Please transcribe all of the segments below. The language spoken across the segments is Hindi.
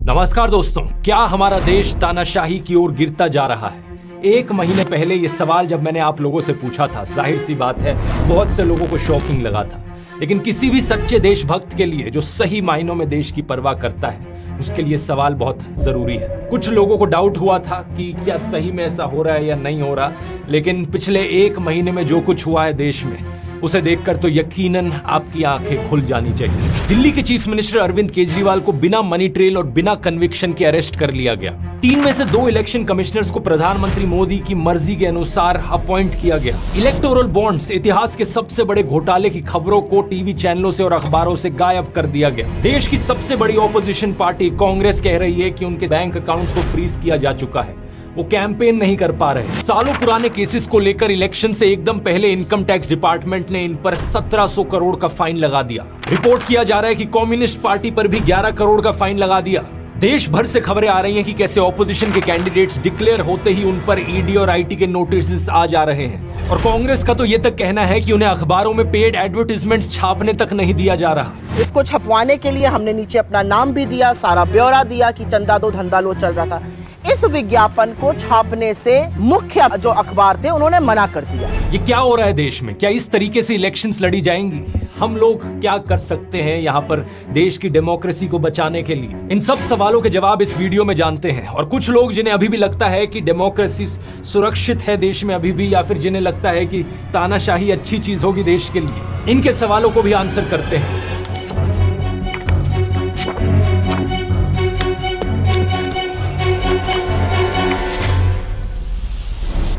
नमस्कार दोस्तों, क्या हमारा देश तानाशाही की ओर गिरता जा रहा है? एक महीने पहले ये सवाल जब मैंने आप लोगों से पूछा था, जाहिर सी बात है बहुत से लोगों को शॉकिंग लगा था। लेकिन किसी भी सच्चे देशभक्त के लिए जो सही मायनों में देश की परवाह करता है, उसके लिए सवाल बहुत जरूरी है। कुछ लोगों को डाउट हुआ था कि क्या सही में ऐसा हो रहा है या नहीं हो रहा, लेकिन पिछले एक महीने में जो कुछ हुआ है देश में, उसे देखकर तो यकीनन आपकी आंखें खुल जानी चाहिए। दिल्ली के चीफ मिनिस्टर अरविंद केजरीवाल को बिना मनी ट्रेल और बिना कन्विक्शन के अरेस्ट कर लिया गया। 3 में से 2 इलेक्शन कमिश्नर्स को प्रधानमंत्री मोदी की मर्जी के अनुसार अपॉइंट किया गया। इलेक्टोरल बॉन्ड्स, इतिहास के सबसे बड़े घोटाले की खबरों को टीवी चैनलों से और अखबारों से गायब कर दिया गया। देश की सबसे बड़ी ऑपोजिशन पार्टी कांग्रेस कह रही है कि उनके बैंक अकाउंट्स को फ्रीज किया जा चुका है, वो कैंपेन नहीं कर पा रहे। सालों पुराने केसेस को लेकर इलेक्शन से एकदम पहले इनकम टैक्स डिपार्टमेंट ने इन पर 1700 करोड़ का फाइन लगा दिया। रिपोर्ट किया जा रहा है कि कम्युनिस्ट पार्टी पर भी 11 करोड़ का फाइन लगा दिया। देश भर से खबरें आ रही हैं कि कैसे ऑपोजिशन के कैंडिडेट्स डिक्लेयर होते ही उन पर ईडी और आईटी के नोटिस आ जा रहे हैं। और कांग्रेस का तो ये तक कहना है कि उन्हें अखबारों में पेड एडवर्टाइजमेंट्स छापने तक नहीं दिया जा रहा। इसको छपवाने के लिए हमने नीचे अपना नाम भी दिया, सारा ब्यौरा दिया कि चंदा दो धंधा लो चल रहा था। इस विज्ञापन को छापने से मुख्य जो अखबार थे उन्होंने मना कर दिया। ये क्या हो रहा है देश में? क्या इस तरीके से इलेक्शंस लड़ी जाएंगी? हम लोग क्या कर सकते हैं यहाँ पर देश की डेमोक्रेसी को बचाने के लिए? इन सब सवालों के जवाब इस वीडियो में जानते हैं। और कुछ लोग जिन्हें अभी भी लगता है कि डेमोक्रेसी सुरक्षित है देश में अभी भी, या फिर जिन्हें लगता है कि तानाशाही अच्छी चीज होगी देश के लिए, इनके सवालों को भी आंसर करते हैं।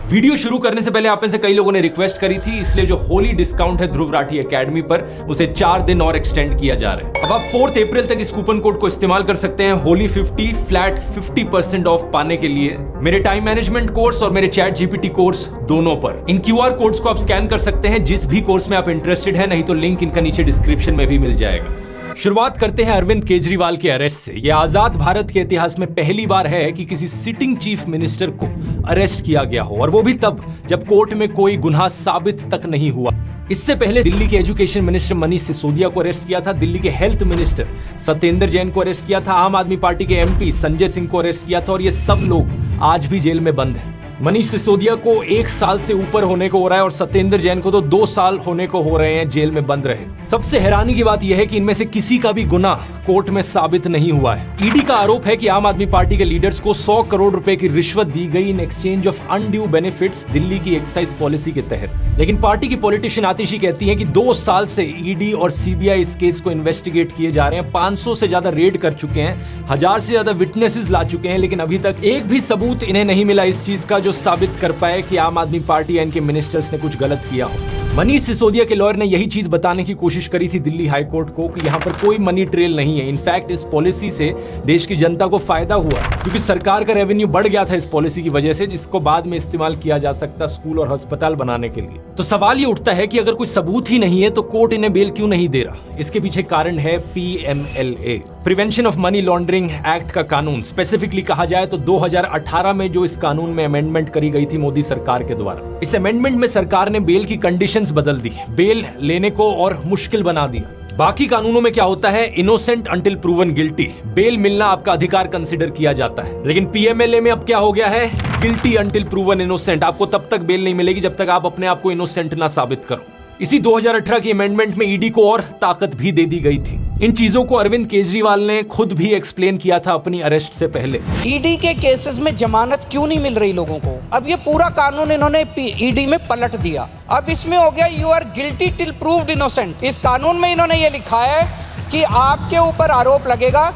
वीडियो शुरू करने से पहले आप में से कई लोगों ने रिक्वेस्ट करी थी, इसलिए जो होली डिस्काउंट है ध्रुव राठी एकेडमी पर, उसे 4 दिन और एक्सटेंड किया जा रहा है। अब आप 4 अप्रैल तक इस कूपन कोड को इस्तेमाल कर सकते हैं होली 50 फ्लैट 50% ऑफ पाने के लिए, मेरे टाइम मैनेजमेंट कोर्स और मेरे चैट जीपीटी कोर्स दोनों पर। इन QR कोड्स को आप स्कैन कर सकते हैं जिस भी कोर्स में आप इंटरेस्टेड है, नहीं तो लिंक इनका नीचे डिस्क्रिप्शन में भी मिल जाएगा। शुरुआत करते हैं अरविंद केजरीवाल के अरेस्ट से। यह आजाद भारत के इतिहास में पहली बार है कि किसी सिटिंग चीफ मिनिस्टर को अरेस्ट किया गया हो, और वो भी तब जब कोर्ट में कोई गुनाह साबित तक नहीं हुआ। इससे पहले दिल्ली के एजुकेशन मिनिस्टर मनीष सिसोदिया को अरेस्ट किया था, दिल्ली के हेल्थ मिनिस्टर सत्येंद्र जैन को अरेस्ट किया था, आम आदमी पार्टी के MP संजय सिंह को अरेस्ट किया था, और ये सब लोग आज भी जेल में बंद हैं। मनीष सिसोदिया को 1 साल से ऊपर होने को हो रहा है और सत्येंद्र जैन को तो 2 साल होने को हो रहे हैं जेल में बंद रहे। सबसे हैरानी की बात यह है कि इनमें से किसी का भी गुनाह कोर्ट में साबित नहीं हुआ है। ईडी का आरोप है कि आम आदमी पार्टी के लीडर्स को 100 करोड़ रुपए की रिश्वत दी गई in exchange of undue benefits Delhi की एक्साइज पॉलिसी के तहत। लेकिन पार्टी की पॉलिटिशियन आतिशी कहती है कि 2 साल से ईडी और CBI इस केस को इन्वेस्टिगेट किए जा रहे हैं, 500 से ज्यादा रेड कर चुके हैं, 1000 से ज्यादा विटनेसेस ला चुके हैं, लेकिन अभी तक एक भी सबूत इन्हें नहीं मिला इस चीज का जो साबित कर पाए कि आम आदमी पार्टी या इनके मिनिस्टर्स ने कुछ गलत किया हो। मनीष सिसोदिया के लॉयर ने यही चीज बताने की कोशिश करी थी दिल्ली हाई कोर्ट को कि यहाँ पर कोई मनी ट्रेल नहीं है। इनफैक्ट इस पॉलिसी से देश की जनता को फायदा हुआ क्योंकि सरकार का रेवेन्यू बढ़ गया था इस पॉलिसी की वजह से, जिसको बाद में इस्तेमाल किया जा सकता स्कूल और अस्पताल बनाने के लिए। तो सवाल ये उठता है कि अगर कोई सबूत ही नहीं है तो कोर्ट इन्हें बेल क्यों नहीं दे रहा? इसके पीछे कारण है PMLA, prevention of money laundering act का कानून। स्पेसिफिकली कहा जाए तो 2018 में जो इस कानून में अमेंडमेंट करी गई थी मोदी सरकार के द्वारा, इस अमेंडमेंट में सरकार ने बेल की कंडीशंस बदल दी, बेल लेने को और मुश्किल बना दिया। बाकी कानूनों में क्या होता है, innocent until proven guilty, bail मिलना आपका अधिकार कंसीडर किया जाता है। लेकिन PMLA में अब क्या हो गया है, गिल्टी अंटिल प्रूवन इनोसेंट, आपको तब तक बेल नहीं मिलेगी जब तक आप अपने आप को इनोसेंट ना साबित करो। इसी 2018 की अमेंडमेंट में ईडी को और ताकत भी दे दी गई थी। इन चीजों को अरविंद केजरीवाल ने खुद भी एक्सप्लेन किया था अपनी अरेस्ट से पहले। ईडी के केसेस में जमानत क्यों नहीं मिल रही लोगों को? अब ये पूरा कानून इन्होंने ईडी में पलट दिया। अब इसमें हो गया you are guilty till proved innocent. इस कानून में इन्होंने ये लिखा है कि आपके ऊपर आरोप लगेगा,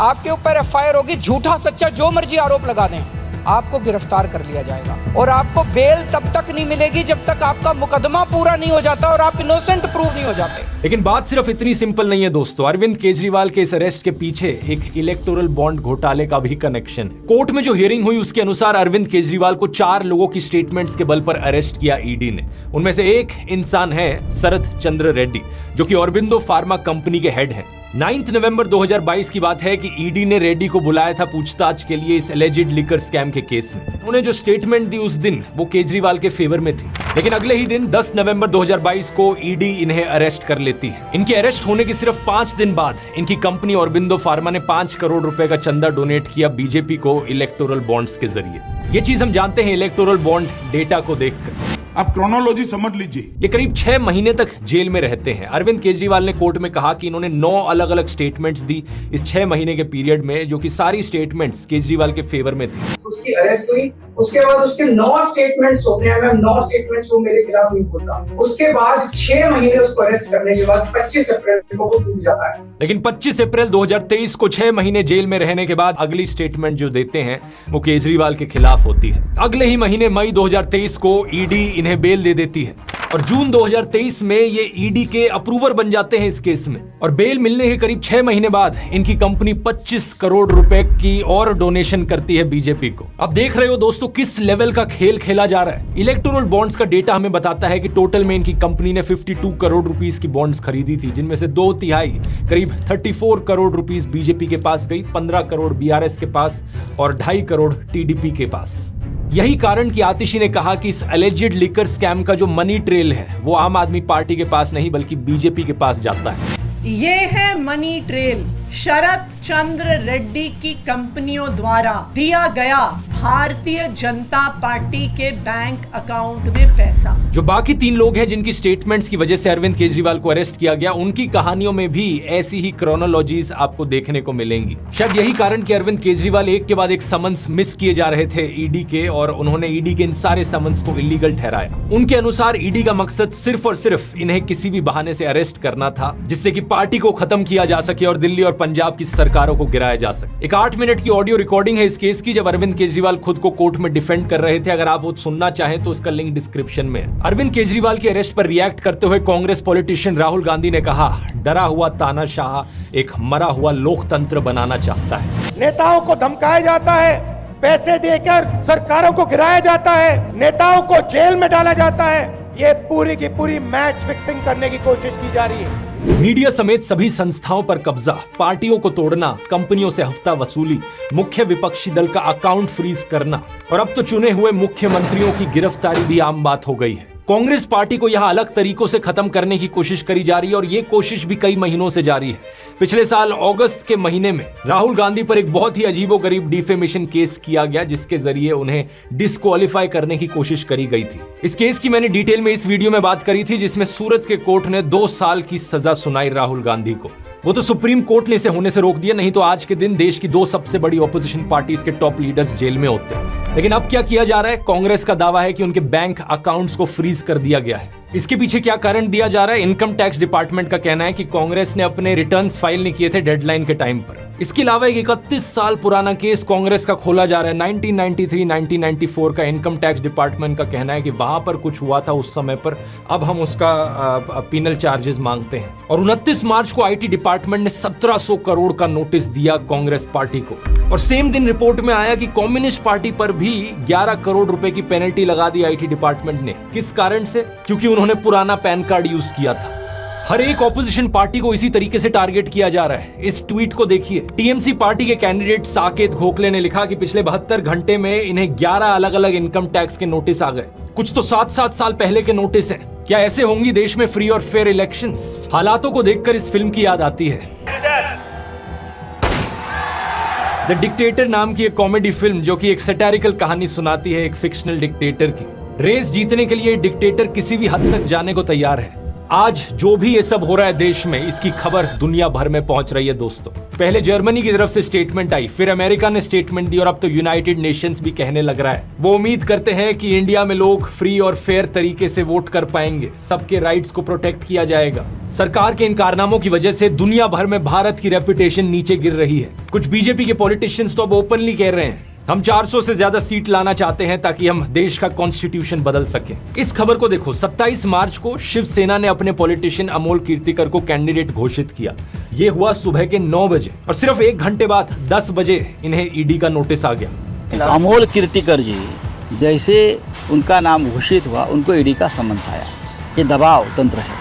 आपके ऊपर FIR होगी, झूठा सच्चा जो मर्जी आरोप लगा दें, आपको गिरफ्तार कर लिया जाएगा और आपको बेल तब तक नहीं मिलेगी जब तक आपका मुकदमा पूरा नहीं हो जाता और आप इनोसेंट प्रूव नहीं हो जाते। लेकिन बात सिर्फ इतनी सिंपल नहीं है दोस्तों। अरविंद केजरीवाल के इस अरेस्ट के पीछे एक इलेक्टोरल बॉन्ड घोटाले का भी कनेक्शन है। कोर्ट में जो हियरिंग हुई उसके अनुसार अरविंद केजरीवाल को 4 लोगों की स्टेटमेंट्स के बल पर अरेस्ट किया ईडी ने। उनमें से एक इंसान है शरद चंद्र रेड्डी, जो कि ऑरबिंदो फार्मा कंपनी के हेड हैं। 9 नवंबर 2022 की बात है कि ईडी ने रेड्डी को बुलाया था पूछताछ के लिए इस एलिजिड लिकर स्कैम के केस में। उन्होंने जो स्टेटमेंट दी उस दिन वो केजरीवाल के फेवर में थी, लेकिन अगले ही दिन 10 नवंबर 2022 को ईडी इन्हें अरेस्ट कर लेती है। इनके अरेस्ट होने के सिर्फ 5 दिन बाद इनकी कंपनी ऑरबिंदो फार्मा ने 5 करोड़ रुपए का चंदा डोनेट किया बीजेपी को इलेक्टोरल बॉन्ड्स के जरिए। ये चीज हम जानते हैं इलेक्टोरल बॉन्ड डेटा को देखकर। आप क्रोनोलॉजी समझ लीजिए। ये करीब 6 महीने तक जेल में रहते हैं। अरविंद केजरीवाल ने कोर्ट में कहा कि इन्होंने 9 अलग अलग स्टेटमेंट्स दी इस 6 महीने के पीरियड में, जो कि सारी स्टेटमेंट्स केजरीवाल के फेवर में थी। उसकी अरेस्ट हुई, उसके बाद उसके 9 स्टेटमेंट्स हो गए। मैं 9 स्टेटमेंट्स वो मेरे खिलाफ नहीं बोलता। उसके बाद 6 महीने उसको अरेस्ट करने के बाद 25 अप्रैल को वो टूट जाता है। लेकिन 25 अप्रैल 2023 को 6 महीने जेल में रहने के बाद अगली स्टेटमेंट जो देते हैं वो केजरीवाल के खिलाफ होती है। अगले ही महीने मई 2023 को ईडी इन्हें बेल दे देती है और जून 2023 में ये ईडी के अप्रूवर बन जाते हैं इस केस में। और बेल मिलने के करीब 6 महीने बाद इनकी कंपनी 25 करोड़ रुपए की और डोनेशन करती है बीजेपी को। अब देख रहे हो दोस्तों किस लेवल का खेल खेला जा रहा है। इलेक्टोरल बॉन्ड्स का डेटा हमें बताता है कि टोटल में इनकी कंपनी ने 52 करोड़ रुपीस की बॉन्ड्स खरीदी थी, जिनमें से 2/3 करीब 34 करोड़ रुपीस बीजेपी के पास गई, 15 करोड़ बीआरएस के पास और 2.5 करोड़ टीडीपी के पास। यही कारण कि आतिशी ने कहा कि इस एलिजिड लिकर स्कैम का जो मनी ट्रेल है वो आम आदमी पार्टी के पास नहीं बल्कि बीजेपी के पास जाता है। ये है मनी ट्रेल, शरद चंद्र रेड्डी की कंपनियों द्वारा दिया गया भारतीय जनता पार्टी के बैंक अकाउंट में पैसा। जो बाकी 3 लोग हैं जिनकी स्टेटमेंट्स की वजह से अरविंद केजरीवाल को अरेस्ट किया गया, उनकी कहानियों में भी ऐसी ही क्रोनोलॉजीज आपको देखने को मिलेंगी। शायद यही कारण कि अरविंद केजरीवाल एक के बाद एक समन्स मिस किए जा रहे थे ईडी के, और उन्होंने ईडी के इन सारे समन्स को इलीगल ठहराया। उनके अनुसार ईडी का मकसद सिर्फ और सिर्फ इन्हें किसी भी बहाने से अरेस्ट करना था, जिससे कि पार्टी को खत्म किया जा सके और दिल्ली और पंजाब की सरकारों को गिराया जा सके। एक 8 मिनट की ऑडियो रिकॉर्डिंग है इस केस की, जब अरविंद केजरीवाल खुद को कोर्ट में डिफेंड कर रहे थे। अगर आप वो सुनना चाहें तो उसका लिंक डिस्क्रिप्शन में है। अरविंद केजरीवाल के अरेस्ट पर रिएक्ट करते हुए कांग्रेस पॉलिटिशियन राहुल गांधी ने कहा, डरा हुआ तानाशाह एक मरा हुआ लोकतंत्र बनाना चाहता है। नेताओं को धमकाया जाता है, पैसे देकर सरकारों को गिराया जाता है, नेताओं को जेल में डाला जाता है। ये पूरी की पूरी मैच फिक्सिंग करने की कोशिश की जा रही है। मीडिया समेत सभी संस्थाओं पर कब्जा, पार्टियों को तोड़ना, कंपनियों से हफ्ता वसूली, मुख्य विपक्षी दल का अकाउंट फ्रीज करना और अब तो चुने हुए मुख्यमंत्रियों की गिरफ्तारी भी आम बात हो गई है। कांग्रेस पार्टी को यहां अलग तरीकों से खत्म करने की कोशिश करी जा रही है और ये कोशिश भी कई महीनों से जारी है। पिछले साल अगस्त के महीने में राहुल गांधी पर एक बहुत ही अजीबोगरीब डिफेमेशन केस किया गया, जिसके जरिए उन्हें डिस्क्वालीफाई करने की कोशिश करी गई थी। इस केस की मैंने डिटेल में इस वीडियो में बात करी थी, जिसमें सूरत के कोर्ट ने 2 साल की सजा सुनाई राहुल गांधी को। वो तो सुप्रीम कोर्ट ने इसे होने से रोक दिया, नहीं तो आज के दिन देश की 2 सबसे बड़ी ऑपोजिशन पार्टीज के टॉप लीडर्स जेल में होते हैं। लेकिन अब क्या किया जा रहा है? कांग्रेस का दावा है कि उनके बैंक अकाउंट्स को फ्रीज कर दिया गया है। इसके पीछे क्या कारण दिया जा रहा है? इनकम टैक्स डिपार्टमेंट का कहना है कि कांग्रेस ने अपने रिटर्न्स फाइल नहीं किए थे डेडलाइन के टाइम पर। इसके अलावा एक 31 साल पुराना केस कांग्रेस का खोला जा रहा है। 1993-1994 का इनकम टैक्स डिपार्टमेंट का कहना है कि वहां पर कुछ हुआ था उस समय पर, अब हम उसका पीनल चार्जेस मांगते हैं। और 29 मार्च को आईटी डिपार्टमेंट ने 1700 करोड़ का नोटिस दिया कांग्रेस पार्टी को। और सेम दिन रिपोर्ट में आया कि कम्युनिस्ट पार्टी पर भी 11 करोड़ रुपए की पेनल्टी लगा दी आईटी डिपार्टमेंट ने। किस कारण से? क्योंकि उन्होंने पुराना पैन कार्ड यूज किया था। हर एक ऑपोजिशन पार्टी को इसी तरीके से टारगेट किया जा रहा है। इस ट्वीट को देखिए। टीएमसी पार्टी के कैंडिडेट साकेत गोखले ने लिखा कि पिछले 72 घंटे में इन्हें 11 अलग अलग इनकम टैक्स के नोटिस आ गए। कुछ तो 7-7 साल पहले के नोटिस हैं। क्या ऐसे होंगी देश में फ्री और फेयर इलेक्शंस? हालातों को देखकर इस फिल्म की याद आती है, द डिक्टेटर नाम की एक कॉमेडी फिल्म, जो कि एक सैटारिकल कहानी सुनाती है एक फिक्शनल डिक्टेटर की। रेस जीतने के लिए डिक्टेटर किसी भी हद तक जाने को तैयार है। आज जो भी ये सब हो रहा है देश में, इसकी खबर दुनिया भर में पहुंच रही है दोस्तों। पहले जर्मनी की तरफ से स्टेटमेंट आई, फिर अमेरिका ने स्टेटमेंट दी और अब तो यूनाइटेड नेशंस भी कहने लग रहा है। वो उम्मीद करते हैं कि इंडिया में लोग फ्री और फेयर तरीके से वोट कर पाएंगे, सबके राइट्स को प्रोटेक्ट किया जाएगा। सरकार के इन कारनामों की वजह से दुनिया भर में भारत की रेपुटेशन नीचे गिर रही है। कुछ बीजेपी के पॉलिटिशियंस तो अब ओपनली कह रहे हैं हम 400 से ज्यादा सीट लाना चाहते हैं ताकि हम देश का कॉन्स्टिट्यूशन बदल सके। इस खबर को देखो, 27 मार्च को शिवसेना ने अपने पॉलिटिशियन अमोल कीर्तिकर को कैंडिडेट घोषित किया। ये हुआ सुबह के 9 बजे और सिर्फ 1 घंटे बाद 10 बजे इन्हें ईडी का नोटिस आ गया। अमोल कीर्तिकर जी जैसे उनका नाम घोषित हुआ, उनको ईडी का समन्स आया। ये दबाव तंत्र है,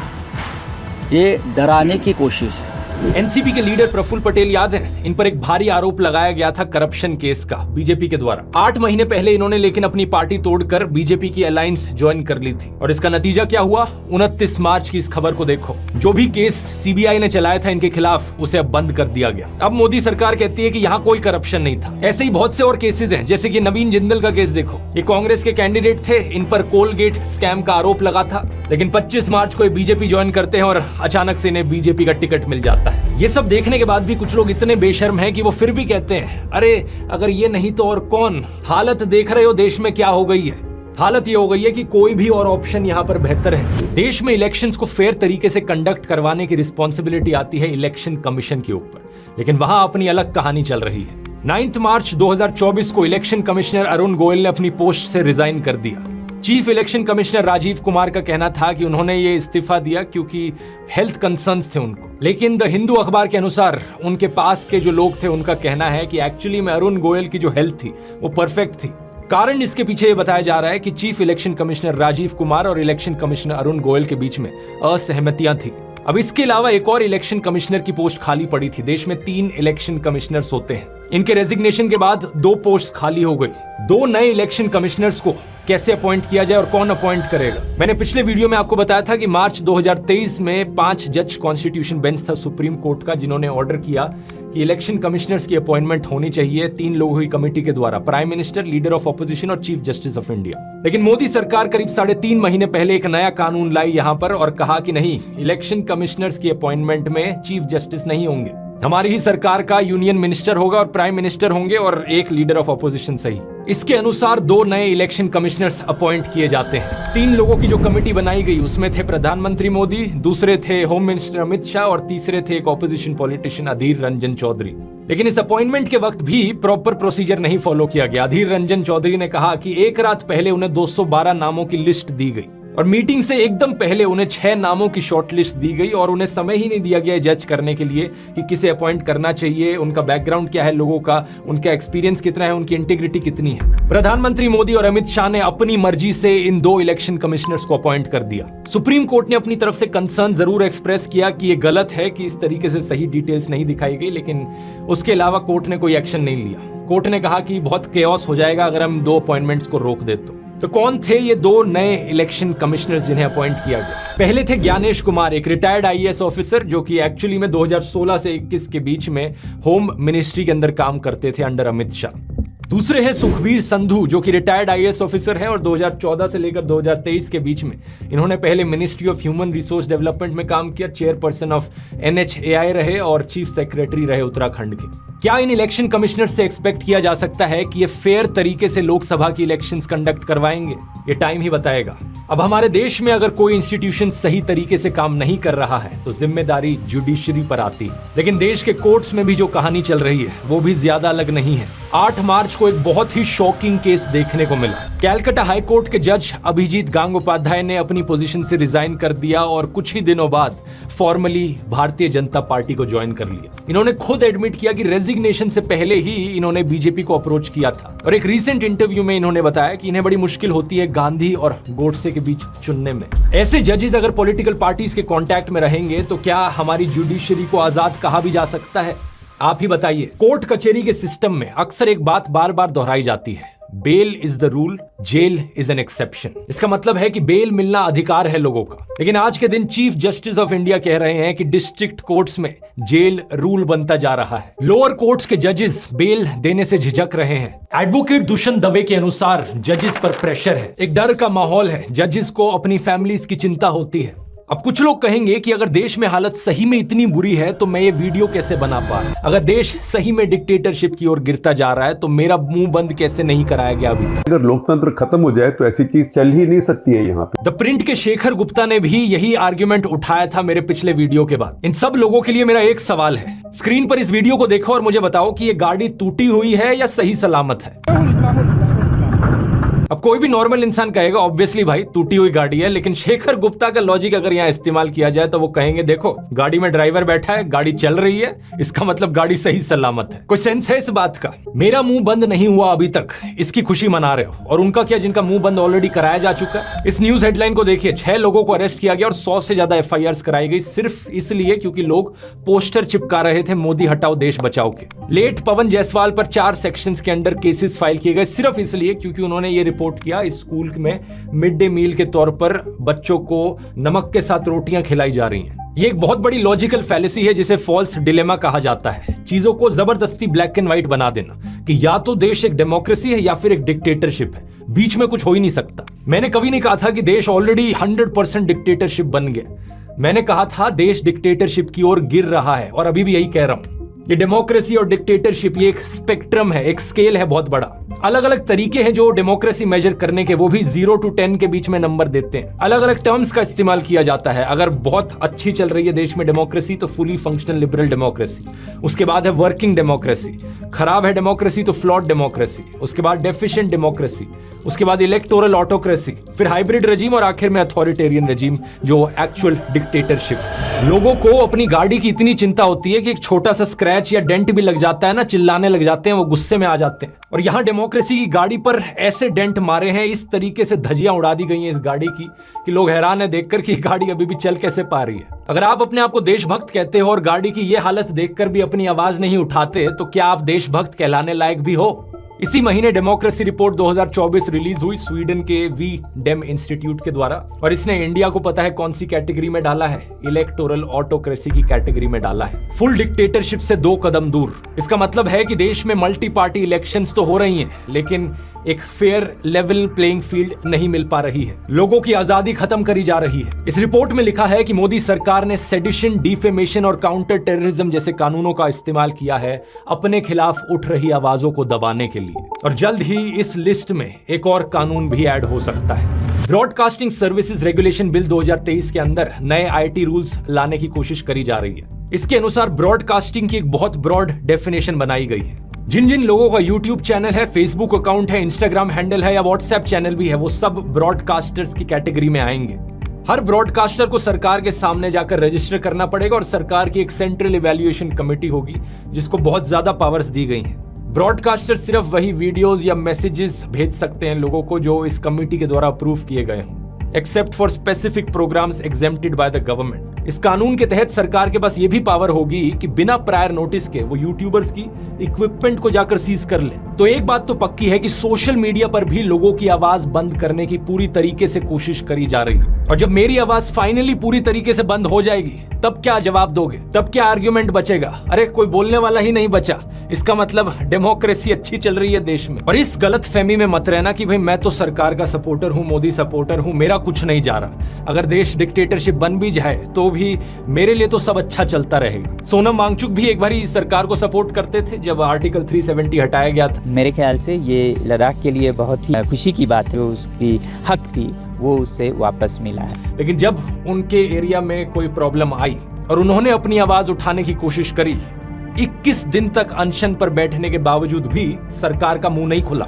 ये डराने की कोशिश है। एनसीपी के लीडर प्रफुल्ल पटेल याद है, इन पर एक भारी आरोप लगाया गया था करप्शन केस का बीजेपी के द्वारा। 8 महीने पहले इन्होंने लेकिन अपनी पार्टी तोड़कर बीजेपी की अलायंस ज्वाइन कर ली थी और इसका नतीजा क्या हुआ? 29 मार्च की इस खबर को देखो। जो भी केस सीबीआई ने चलाया था इनके खिलाफ, उसे अब बंद कर दिया गया। अब मोदी सरकार कहती है कि यहाँ कोई करप्शन नहीं था। ऐसे ही बहुत से और केसेस हैं, जैसे कि नवीन जिंदल का केस देखो। ये कांग्रेस के कैंडिडेट थे, इन पर कोलगेट स्कैम का आरोप लगा था, लेकिन 25 मार्च को बीजेपी ज्वाइन करते हैं और अचानक से इन्हें बीजेपी का टिकट मिल जाता है। ये सब देखने के बाद भी कुछ लोग इतने बेशर्म हैं कि वो फिर भी कहते हैं, अरे अगर ये नहीं तो और कौन। हालत देख रहे हो देश में क्या हो गई है। हालत ये हो गई है कि कोई भी और ऑप्शन यहाँ पर बेहतर है। देश में इलेक्शंस को फेयर तरीके से कंडक्ट करवाने की रिस्पॉन्सिबिलिटी आती है इलेक्शन कमीशन के ऊपर, लेकिन वहां अपनी अलग कहानी चल रही है। 9 मार्च 2024 को इलेक्शन कमिश्नर अरुण गोयल ने अपनी पोस्ट से रिजाइन कर दिया। Chief election commissioner Rajiv Kumar का कहना था कि उन्होंने ये इस्तीफा दिया क्योंकि हेल्थ कंसर्न्स थे उनको, लेकिन द हिंदू अखबार के अनुसार उनके पास के जो लोग थे उनका कहना है कि एक्चुअली में अरुण गोयल की जो हेल्थ थी वो परफेक्ट थी। कारण इसके पीछे ये बताया जा रहा है कि chief election commissioner Rajiv Kumar और इलेक्शन कमिश्नर अरुण गोयल के बीच में असहमतियां थी। अब इसके अलावा एक और इलेक्शन कमिश्नर की पोस्ट खाली पड़ी थी। देश में 3 इलेक्शन कमिश्नर्स होते हैं। इनके रेजिग्नेशन के बाद 2 पोस्ट खाली हो गई। 2 नए इलेक्शन कमिश्नर्स को कैसे अपॉइंट किया जाए और कौन अपॉइंट करेगा? मैंने पिछले वीडियो में आपको बताया था कि मार्च 2023 में 5 जज कॉन्स्टिट्यूशन बेंच था सुप्रीम कोर्ट का, जिन्होंने ऑर्डर किया कि इलेक्शन कमिश्नर्स की अपॉइंटमेंट होनी चाहिए 3 लोगों की कमेटी के द्वारा, prime minister, leader of opposition और चीफ जस्टिस ऑफ इंडिया। लेकिन मोदी सरकार करीब 3.5 महीने पहले एक नया कानून लाई यहाँ पर और कहा कि नहीं, इलेक्शन कमिश्नर्स की अपॉइंटमेंट में चीफ जस्टिस नहीं होंगे, हमारी ही सरकार का यूनियन मिनिस्टर होगा और प्राइम मिनिस्टर होंगे और एक लीडर ऑफ ऑपोजिशन सही। इसके अनुसार 2 नए इलेक्शन कमिश्नर्स अपॉइंट किए जाते हैं। 3 लोगों की जो कमेटी बनाई गई उसमें थे प्रधानमंत्री मोदी, दूसरे थे होम मिनिस्टर अमित शाह और तीसरे थे एक ऑपोजिशन पॉलिटिशियन अधीर रंजन चौधरी। लेकिन इस अपॉइंटमेंट के वक्त भी प्रॉपर प्रोसीजर नहीं फॉलो किया गया। अधीर रंजन चौधरी ने कहा कि एक रात पहले उन्हें 212 नामों की लिस्ट दी गई और मीटिंग से एकदम पहले उन्हें 6 नामों की शॉर्टलिस्ट दी गई और उन्हें समय ही नहीं दिया गया जज करने के लिए कि किसे अपॉइंट करना चाहिए, उनका बैकग्राउंड क्या है, लोगों का उनका एक्सपीरियंस कितना है, उनकी इंटीग्रिटी कितनी है। प्रधानमंत्री मोदी और अमित शाह ने अपनी मर्जी से इन 2 इलेक्शन कमिश्नर्स को अपॉइंट कर दिया। सुप्रीम कोर्ट ने अपनी तरफ से कंसर्न जरूर एक्सप्रेस किया कि यह गलत है कि इस तरीके से सही डिटेल्स नहीं दिखाई गई, लेकिन उसके अलावा कोर्ट ने कोई एक्शन नहीं लिया। कोर्ट ने कहा कि बहुत केओस हो जाएगा अगर हम 2 अपॉइंटमेंट्स को रोक दे तो कौन थे ये 2 नए इलेक्शन कमिश्नर्स जिन्हें अपॉइंट किया गया? पहले थे ज्ञानेश कुमार, एक रिटायर्ड आईएएस ऑफिसर जो कि एक्चुअली में 2016 से 21 के बीच में होम मिनिस्ट्री के अंदर काम करते थे अंडर अमित शाह। दूसरे हैं सुखबीर संधू जो कि रिटायर्ड आईएएस ऑफिसर है और 2014 से लेकर 2023 के बीच में इन्होंने पहले ministry of human resource development में काम किया, चेयरपर्सन ऑफ NHAI रहे और चीफ सेक्रेटरी रहे उत्तराखंड के। क्या इन इलेक्शन कमिश्नर से एक्सपेक्ट किया जा सकता है कि ये फेयर तरीके से लोकसभा की इलेक्शंस कंडक्ट करवाएंगे? ये टाइम ही बताएगा। अब हमारे देश में अगर कोई इंस्टीट्यूशन सही तरीके से काम नहीं कर रहा है तो जिम्मेदारी जुडिशरी पर आती है, लेकिन देश के कोर्ट्स में भी जो कहानी चल रही है वो भी ज्यादा अलग नहीं है। 8 मार्च को एक बहुत ही शॉकिंग केस देखने को मिला। कैलकाटा हाई कोर्ट के जज अभिजीत गांगोपाध्याय ने अपनी पोजीशन से रिजाइन कर दिया और कुछ ही दिनों बाद फॉर्मली भारतीय जनता पार्टी को ज्वाइन कर लिया। इन्होंने खुद एडमिट किया कि रेजिग्नेशन से पहले ही इन्होंने बीजेपी को अप्रोच किया था और एक रीसेंट इंटरव्यू में इन्होंने बताया कि इन्हें बड़ी मुश्किल होती है गांधी और गोडसे के बीच चुनने में। ऐसे जजेस अगर पॉलिटिकल पार्टीज के कांटेक्ट में रहेंगे तो क्या हमारी जुडिशरी को आजाद कहा भी जा सकता है? आप ही बताइए। कोर्ट कचहरी के सिस्टम में अक्सर एक बात बार बार दोहराई जाती है, bail is the rule, jail is an exception. इसका मतलब है कि बेल मिलना अधिकार है लोगों का, लेकिन आज के दिन चीफ जस्टिस ऑफ इंडिया कह रहे हैं कि डिस्ट्रिक्ट कोर्ट्स में जेल रूल बनता जा रहा है। लोअर कोर्ट्स के जजेस बेल देने से झिझक रहे हैं। एडवोकेट दुष्यंत दवे के अनुसार जजेस पर प्रेशर है, एक डर का माहौल है, जजेस को अपनी फैमिलीज की चिंता होती है। अब कुछ लोग कहेंगे कि अगर देश में हालत सही में इतनी बुरी है तो मैं ये वीडियो कैसे बना पा रहा? अगर देश सही में डिक्टेटरशिप की ओर गिरता जा रहा है तो मेरा मुंह बंद कैसे नहीं कराया गया अभी तक? अगर लोकतंत्र खत्म हो जाए तो ऐसी चीज चल ही नहीं सकती है यहाँ पे। द प्रिंट के शेखर गुप्ता ने भी यही आर्ग्यूमेंट उठाया था मेरे पिछले वीडियो के बाद। इन सब लोगों के लिए मेरा एक सवाल है, स्क्रीन पर इस वीडियो को देखो और मुझे बताओ कि ये गाड़ी टूटी हुई है या सही सलामत है। अब अब कोई भी नॉर्मल इंसान कहेगा ऑब्वियसली भाई टूटी हुई गाड़ी है, लेकिन शेखर गुप्ता का लॉजिक अगर यहाँ इस्तेमाल किया जाए तो वो कहेंगे देखो गाड़ी में ड्राइवर बैठा है, गाड़ी चल रही है, इसका मतलब गाड़ी सही सलामत है। कोई सेंस है इस बात का? मेरा मुंह बंद नहीं हुआ अभी तक, इसकी खुशी मना रहे हो, और उनका क्या जिनका मुंह बंद ऑलरेडी कराया जा चुका है। इस न्यूज हेडलाइन को देखिए, 6 लोगों को अरेस्ट किया गया और 100 से ज्यादा FIRs कराई गई सिर्फ इसलिए क्योंकि लोग पोस्टर चिपका रहे थे मोदी हटाओ देश बचाओ के। लेट पवन जायसवाल पर 4 सेक्शंस के अंडर केसेस फाइल किए गए सिर्फ इसलिए क्योंकि उन्होंने ये रिपोर्ट किया स्कूल में मिड डे मील के तौर पर बच्चों को नमक के साथ रोटियां खिलाई जा रही हैं। ये एक बहुत बड़ी लॉजिकल फैलेसी है जिसे फॉल्स डिलेमा कहा जाता है। चीजों को जबरदस्ती ब्लैक एंड व्हाइट बना देना कि या तो देश एक डेमोक्रेसी है या फिर एक डिक्टेटरशिप है, बीच में कुछ हो ही नहीं सकता। मैंने कभी नहीं कहा था कि देश ऑलरेडी 100% डिक्टेटरशिप बन गया। मैंने कहा था देश डिक्टेटरशिप की ओर गिर रहा है और अभी भी यही कह रहा हूं। ये डेमोक्रेसी और डिक्टेटरशिप ये एक स्पेक्ट्रम है, एक स्केल है बहुत बड़ा। अलग अलग तरीके हैं जो डेमोक्रेसी मेजर करने के, वो भी 0 to 10 के बीच में नंबर देते हैं। अलग अलग टर्म्स का इस्तेमाल किया जाता है। अगर बहुत अच्छी चल रही है देश में डेमोक्रेसी तो फुली फंक्शनल लिबरल डेमोक्रेसी, उसके बाद है वर्किंग डेमोक्रेसी, खराब है डेमोक्रेसी तो फ्लॉड डेमोक्रेसी, उसके बाद डेफिशिएंट डेमोक्रेसी, उसके बाद इलेक्टोरल ऑटोक्रेसी, फिर हाइब्रिड रेजिम और आखिर में अथॉरिटेरियन रेजिम जो एक्चुअल डिक्टेटरशिप। लोगों को अपनी गाड़ी की इतनी चिंता होती है कि एक छोटा सा स्क्रैच या डेंट भी लग जाता है ना, चिल्लाने लग जाते हैं, वो गुस्से में आ जाते हैं। और यहाँ डेमोक्रेसी की गाड़ी पर ऐसे डेंट मारे हैं, इस तरीके से धज्जियां उड़ा दी गई हैं इस गाड़ी की कि लोग हैरान है देखकर कि गाड़ी अभी भी चल कैसे पा रही है। अगर आप अपने आप को देशभक्त कहते हो और गाड़ी की ये हालत देखकर भी अपनी आवाज नहीं उठाते तो क्या आप देशभक्त कहलाने लायक भी हो? इसी महीने डेमोक्रेसी रिपोर्ट 2024 रिलीज हुई स्वीडन के वी डेम इंस्टीट्यूट के द्वारा, और इसने इंडिया को पता है कौन सी कैटेगरी में डाला है? इलेक्टोरल ऑटोक्रेसी की कैटेगरी में डाला है। फुल डिक्टेटरशिप से 2 कदम दूर। इसका मतलब है कि देश में मल्टी पार्टी इलेक्शंस तो हो रही हैं, लेकिन एक फेयर लेवल प्लेइंग फील्ड नहीं मिल पा रही है। लोगों की आजादी खत्म करी जा रही है। इस रिपोर्ट में लिखा है कि मोदी सरकार ने सेडिशन, डिफेमेशन और काउंटर टेररिज्म जैसे कानूनों का इस्तेमाल किया है अपने खिलाफ उठ रही आवाजों को दबाने के लिए, और जल्द ही इस लिस्ट में एक और कानून भी ऐड हो सकता है। ब्रॉडकास्टिंग सर्विसेज रेगुलेशन बिल 2023 के अंदर नए IT रूल्स लाने की कोशिश करी जा रही है। इसके अनुसार ब्रॉडकास्टिंग की एक बहुत ब्रॉड डेफिनेशन बनाई गई है। जिन जिन लोगों का YouTube चैनल है, Facebook अकाउंट है, Instagram हैंडल है या WhatsApp चैनल भी है, वो सब ब्रॉडकास्टर्स की कैटेगरी में आएंगे। हर ब्रॉडकास्टर को सरकार के सामने जाकर रजिस्टर करना पड़ेगा और सरकार की एक सेंट्रल इवैल्यूएशन कमेटी होगी जिसको बहुत ज्यादा पावर्स दी गई हैं। ब्रॉडकास्टर सिर्फ वही वीडियोस या मैसेजेस भेज सकते हैं लोगों को जो इस कमेटी के द्वारा अप्रूव किए गए हों, except for specific programs exempted by the government. इस कानून के तहत सरकार के पास यह भी पावर होगी कि बिना प्रायर नोटिस के वो यूट्यूबर्स की इक्विपमेंट को जाकर सीज कर ले। तो एक बात तो पक्की है कि सोशल मीडिया पर भी लोगों की आवाज बंद करने की पूरी तरीके से कोशिश करी जा रही है। और जब मेरी आवाज फाइनली पूरी तरीके से बंद हो जाएगी तब क्या जवाब दोगे? तब क्या आर्ग्यूमेंट बचेगा? अरे कोई बोलने वाला ही नहीं बचा, इसका मतलब डेमोक्रेसी अच्छी चल रही है देश में। और इस गलत फहमी में मत रहना कि भाई मैं तो सरकार का सपोर्टर हूं, मोदी सपोर्टर हूं, मेरा कुछ नहीं जा रहा। अगर देश डिक्टेटरशिप बन भी जाए तो भी मेरे लिए तो सब अच्छा चलता रहेगा। सोनम वांगचुक भी एक बार सरकार को सपोर्ट करते थे जब आर्टिकल 370 हटाया गया था। मेरे ख्याल से ये लद्दाख के लिए बहुत ही खुशी की बात है, उसकी हक थी वो उससे वापस मिला है। लेकिन जब उनके एरिया में कोई प्रॉब्लम आई और उन्होंने अपनी आवाज उठाने की कोशिश करी, 21 दिन तक अनशन पर बैठने के बावजूद भी सरकार का मुंह नहीं खुला।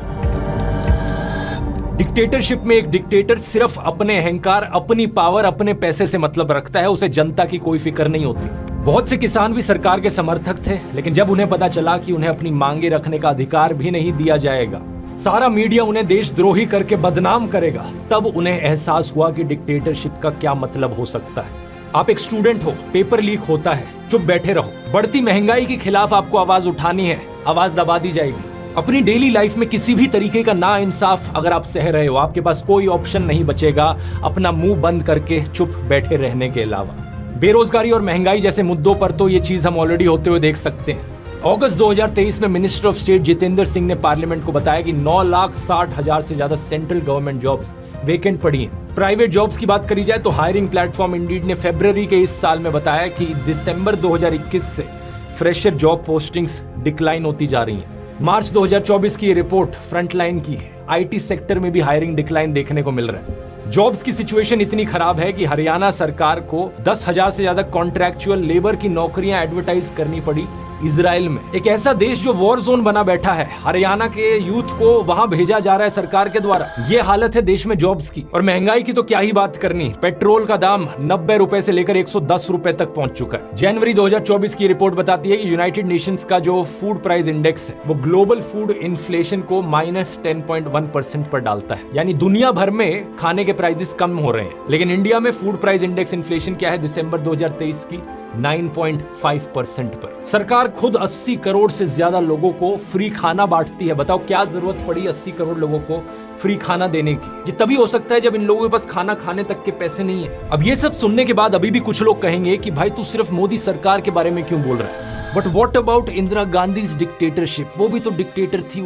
डिक्टेटरशिप में एक डिक्टेटर सिर्फ अपने अहंकार, अपनी पावर, अपने पैसे से मतलब रखता है, उसे जनता की कोई फिक्र नहीं होती। बहुत से किसान भी सरकार के समर्थक थे, लेकिन जब उन्हें पता चला कि उन्हें अपनी मांगे रखने का अधिकार भी नहीं दिया जाएगा, सारा मीडिया उन्हें देशद्रोही करके बदनाम करेगा, तब उन्हें एहसास हुआ कि डिक्टेटरशिप का क्या मतलब हो सकता है। आप एक स्टूडेंट हो, पेपर लीक होता है, चुप बैठे रहो। बढ़ती महंगाई के खिलाफ आपको आवाज उठानी है, आवाज दबा दी जाएगी। अपनी डेली लाइफ में किसी भी तरीके का नाइंसाफ अगर आप सह रहे हो, आपके पास कोई ऑप्शन नहीं बचेगा अपना मुंह बंद करके चुप बैठे रहने के अलावा। बेरोजगारी और महंगाई जैसे मुद्दों पर तो ये चीज हम ऑलरेडी होते हुए देख सकते हैं। अगस्त 2023 में minister of state Jitendra Singh ने पार्लियामेंट को बताया कि 9,60,000 से ज्यादा सेंट्रल गवर्नमेंट जॉब्स वेकेंट पड़ी हैं। प्राइवेट जॉब्स की बात करी जाए तो हायरिंग प्लेटफॉर्म इंडीड ने फरवरी के इस साल में बताया कि दिसंबर 2021 से फ्रेशर जॉब पोस्टिंग्स डिक्लाइन होती जा रही हैं। मार्च 2024 की ये रिपोर्ट फ्रंटलाइन की है, IT सेक्टर में भी हायरिंग डिक्लाइन देखने को मिल रहा है। जॉब्स की सिचुएशन इतनी खराब है कि हरियाणा सरकार को 10,000 से ज्यादा कॉन्ट्रैक्चुअल लेबर की नौकरियां एडवर्टाइज करनी पड़ी इजराइल में। एक ऐसा देश जो वॉर जोन बना बैठा है, हरियाणा के यूथ को वहां भेजा जा रहा है सरकार के द्वारा। ये हालत है देश में जॉब्स की। और महंगाई की तो क्या ही बात करनी, पेट्रोल का दाम 90 रुपए से लेकर 110 रुपए तक पहुंच चुका है। जनवरी 2024 की रिपोर्ट बताती है कि यूनाइटेड नेशंस का जो फूड प्राइस इंडेक्स है वो ग्लोबल फूड इन्फ्लेशन को -10.1% पर डालता है। यानी दुनिया भर में खाने के प्राइसेस कम हो रहे हैं, लेकिन इंडिया में फूड प्राइस इंडेक्स इन्फ्लेशन क्या है दिसंबर 2023 की 9.5% पर। सरकार खुद 80 करोड़ से ज्यादा लोगों को फ्री खाना बांटती है। बताओ क्या जरूरत पड़ी 80 करोड़ लोगों को फ्री खाना देने की? ये तभी हो सकता है जब इन लोगों के पास खाना खाने तक के पैसे नहीं है। अब ये सब सुनने के बाद अभी भी कुछ लोग कहेंगे कि भाई तू सिर्फ मोदी सरकार के बारे में क्यों बोल रहा है? But what about Indira Gandhi dictatorship? वो भी तो डिक्टेटर थी,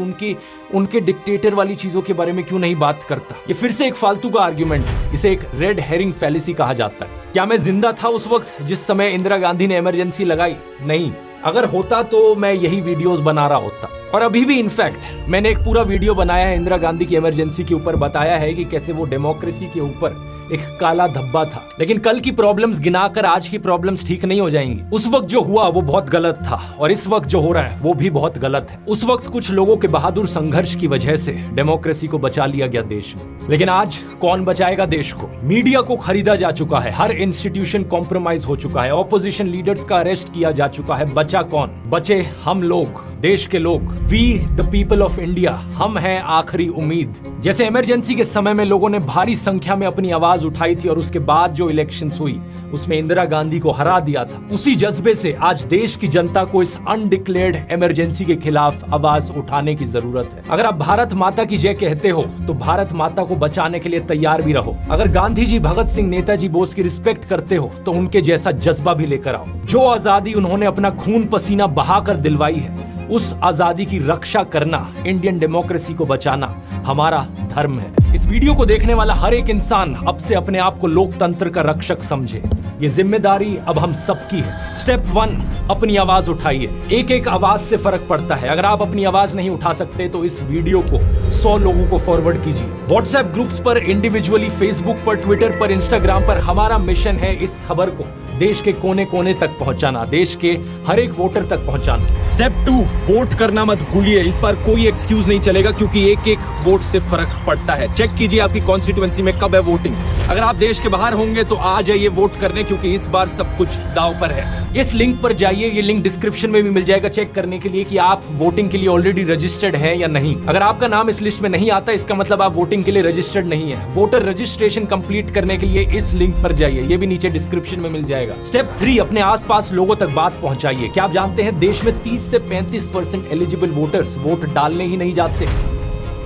उनके डिक्टेटर वाली चीजों के बारे में क्यों नहीं बात करता? ये फिर से एक फालतू का आर्ग्यूमेंट है। इसे एक रेड हेरिंग फैलेसी कहा जाता है। क्या मैं जिंदा था उस वक्त जिस समय इंदिरा गांधी ने इमरजेंसी लगाई? नहीं। अगर होता तो मैं यही वीडियोस बना रहा होता। और अभी भी इनफैक्ट मैंने एक पूरा वीडियो बनाया है इंदिरा गांधी की इमरजेंसी के ऊपर, बताया है कि कैसे वो डेमोक्रेसी के ऊपर एक काला धब्बा था। लेकिन कल की प्रॉब्लम्स गिनाकर आज की प्रॉब्लम्स ठीक नहीं हो जाएंगी। उस वक्त जो हुआ वो बहुत गलत था और इस वक्त जो हो रहा है वो भी बहुत गलत है। उस वक्त कुछ लोगों के बहादुर संघर्ष की वजह से डेमोक्रेसी को बचा लिया गया देश में, लेकिन आज कौन बचाएगा देश को? मीडिया को खरीदा जा चुका है, हर इंस्टीट्यूशन कॉम्प्रोमाइज हो चुका है, ऑपोजिशन लीडर्स का अरेस्ट किया जा चुका है। बचा कौन? बचे हम लोग, देश के लोग, we the people of India. हम हैं आखिरी उम्मीद। जैसे इमरजेंसी के समय में लोगों ने भारी संख्या में अपनी आवाज उठाई थी और उसके बाद जो इलेक्शंस हुई उसमें इंदिरा गांधी को हरा दिया था, उसी जज्बे से आज देश की जनता को इस अनडिक्लेयर्ड इमरजेंसी के खिलाफ आवाज उठाने की जरूरत है। अगर आप भारत माता की जय कहते हो तो भारत माता को बचाने के लिए तैयार भी रहो। अगर गांधी जी, भगत सिंह, नेताजी बोस की रिस्पेक्ट करते हो तो उनके जैसा जज्बा भी लेकर आओ। जो आजादी उन्होंने अपना खून पसीना बहाकर दिलवाई है, उस आजादी की रक्षा करना, इंडियन डेमोक्रेसी को बचाना हमारा धर्म है। इस वीडियो को देखने वाला हर एक इंसान अब से अपने आप को लोकतंत्र का रक्षक समझे। ये जिम्मेदारी अब हम सबकी है। स्टेप 1, अपनी आवाज उठाइए। एक एक आवाज से फर्क पड़ता है। अगर आप अपनी आवाज नहीं उठा सकते तो इस वीडियो को 100 लोगों को फॉरवर्ड कीजिए। व्हाट्सएप ग्रुप्स पर, इंडिविजुअली, फेसबुक पर, ट्विटर पर, इंस्टाग्राम पर। हमारा मिशन है इस खबर को देश के कोने कोने तक पहुंचाना, देश के हर एक वोटर तक पहुंचाना। स्टेप 2, वोट करना मत भूलिए। इस बार कोई एक्सक्यूज नहीं चलेगा क्योंकि एक एक वोट से फर्क पड़ता है। चेक कीजिए आपकी कॉन्स्टिट्यूएंसी में कब है वोटिंग। अगर आप देश के बाहर होंगे तो आ जाइए वोट करने, क्योंकि इस बार सब कुछ दांव पर है। इस लिंक पर जाइए, ये लिंक डिस्क्रिप्शन में भी मिल जाएगा, चेक करने के लिए कि आप वोटिंग के लिए ऑलरेडी रजिस्टर्ड है या नहीं। अगर आपका नाम इस लिस्ट में नहीं आता इसका मतलब आप वोटिंग के लिए रजिस्टर्ड नहीं है। वोटर रजिस्ट्रेशन कंप्लीट करने के लिए इस लिंक पर जाइए, ये भी नीचे डिस्क्रिप्शन में मिल जाएगा। स्टेप 3, अपने आसपास लोगों तक बात पहुंचाइए। क्या आप जानते हैं देश में 30 से 35% एलिजिबल वोटर्स वोट डालने ही नहीं जाते।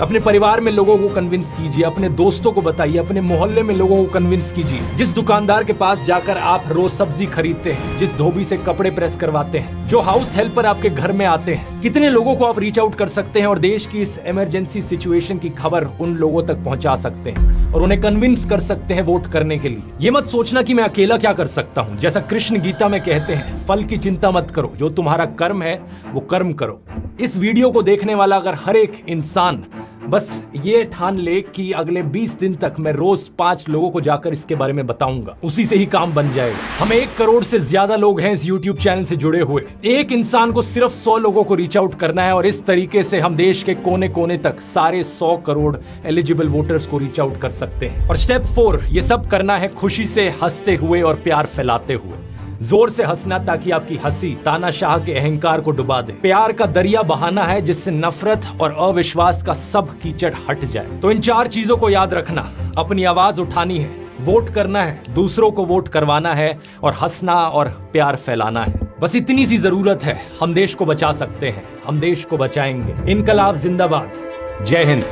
अपने परिवार में लोगों को कन्विंस कीजिए, अपने दोस्तों को बताइए, अपने मोहल्ले में लोगों को कन्विंस कीजिए। जिस दुकानदार के पास जाकर आप रोज सब्जी खरीदते हैं, जिस धोबी से कपड़े प्रेस करवाते हैं, जो हाउस हेल्पर आपके घर में आते हैं, कितने लोगों को आप रीच आउट कर सकते हैं और देश की इस इमरजेंसी सिचुएशन की खबर उन लोगों तक पहुंचा सकते हैं और उन्हें कन्विंस कर सकते हैं वोट करने के लिए। ये मत सोचना कि मैं अकेला क्या कर सकता हूं। जैसा कृष्ण गीता में कहते हैं, फल की चिंता मत करो, जो तुम्हारा कर्म है वो कर्म करो। इस वीडियो को देखने वाला अगर हर एक इंसान बस ये ठान ले कि अगले 20 दिन तक मैं रोज 5 लोगों को जाकर इसके बारे में बताऊंगा, उसी से ही काम बन जाएगा। हम 1 करोड़ से ज्यादा लोग हैं इस YouTube चैनल से जुड़े हुए। एक इंसान को सिर्फ 100 लोगों को रीच आउट करना है और इस तरीके से हम देश के कोने कोने तक सारे 100 करोड़ एलिजिबल वोटर्स को रीच आउट कर सकते हैं। और स्टेप 4, ये सब करना है खुशी से, हंसते हुए और प्यार फैलाते हुए। जोर से हंसना ताकि आपकी हंसी तानाशाह के अहंकार को डुबा दे। प्यार का दरिया बहाना है जिससे नफरत और अविश्वास का सब कीचड़ हट जाए। तो इन 4 चीजों को याद रखना, अपनी आवाज उठानी है, वोट करना है, दूसरों को वोट करवाना है और हंसना और प्यार फैलाना है। बस इतनी सी जरूरत है। हम देश को बचा सकते हैं, हम देश को बचाएंगे। इनकलाब जिंदाबाद। जय हिंद।